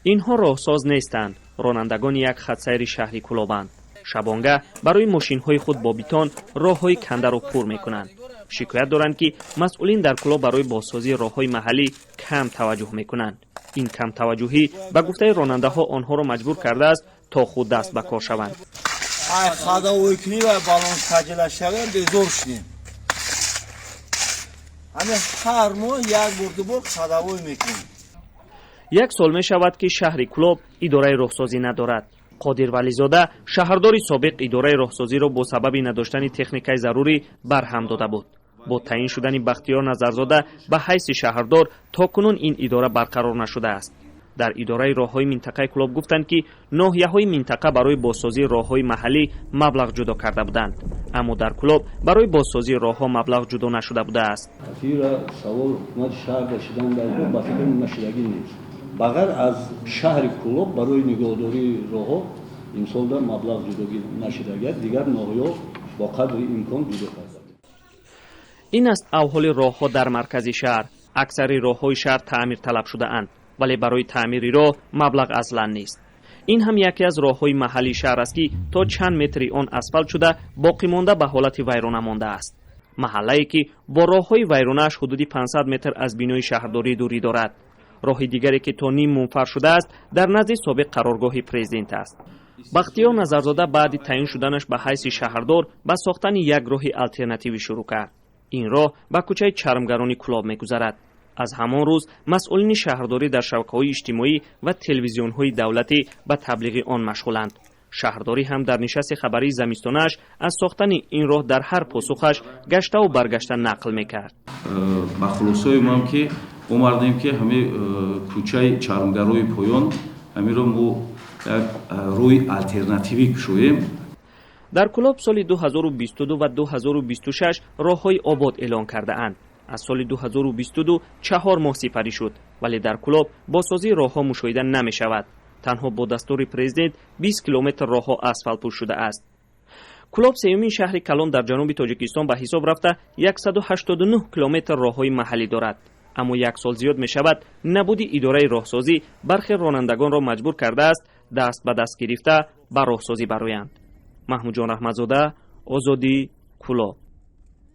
اینها راهساز نیستند، رانندگان یک خطسیر شهری کلابند. شبانگه برای ماشین‌های خود با بیتون راه‌های کنده را پر می‌کنند. شکایت دارند که مسئولین در کلاب برای بازسازی راه‌های محلی کم توجه می‌کنند. این کم توجهی به گفته راننده‌ها آنها را مجبور کرده است تا خود دست به کار شوند. خداویکنی و بالون کجلا شوند بزرگ شدیم. همه هر ماه یک بار خداوی میکنیم. یک سال می شود که شهر کلاب اداره راهسازی ندارد. قادر ولیزاده شهردار سابق اداره راهسازی را با سبب نداشتن تکنیکای ضروری برهم داده بود. با تعیین شدن بختیار نظرزاده به حیث شهردار تاکنون این اداره برقرار نشده است. در اداره راههای منطقه کلاب گفتند که ناحیه‌های منطقه برای بازسازی راههای محلی مبلغ جدا کرده بودند، اما در کلاب برای بازسازی راهها مبلغ جدا نشده بوده است. سوال شهر رسیدن در با فکر نشدگی نیست. بغیر از شهر کلاب برای نگهداری راهها امسال در مبلغ جدا نشده، دیگر ناحیه‌ها با قدر امکان جدا کرده. این است احوال راهها در مرکز شهر. اکثر راههای شهر تعمیر طلب شده اند، ولی برای تعمیر راه مبلغ اصلا نیست. این هم یکی از راههای محلی شهر است که تا چند متری آن اسفالت شده باقی مانده به حالت ویرانه مانده است. محله‌ای که با راههای ویرانه‌اش حدود 500 متر از بینای شهرداری دوری دارد. راه دیگری که تا نیم منفر شده است در نزد سابق قرارگاه پرزیدنت است. بختیار نظرزاده بعد تعیین شدنش به حیث شهردار به ساختن یک راه آلترناتیوی شروع کرد. این راه به کوچه چرمگرانی کلاب می‌گذرد. از همان روز مسئولین شهرداری در شبکه‌های اجتماعی و تلویزیون‌های دولتی به تبلیغ آن مشغولند. شهرداری هم در نشست خبری زمستانش از ساختن این راه در هر پاسخش گشته و برگشته نقل می‌کرد. با خلاصه ما که اومدیم که همه کوچه چرمگرای پایان همین رو ما روی آلترناتیوی شویم. در کلاب سال 2022 و 2026 راه‌های آباد اعلان کرده اند. از سال 2022 4 ماه سپری شد، ولی در کلاب بازسازی راه‌ها مشاهده نمی شود. تنها با دستور پرزیدنت 20 کیلومتر راه‌ها اسفالت پوش شده است. کلاب سومین شهر کلان در جنوب تاجیکستان به حساب رفته 189 کیلومتر راه‌های محلی دارد. اما یک سال زیاد می شود نبود اداره راهسازی برخی رانندگان را مجبور کرده است دست به دست گرفته به راهسازی برویند. محمود جان رحمتزاده، آزادی، کلاب.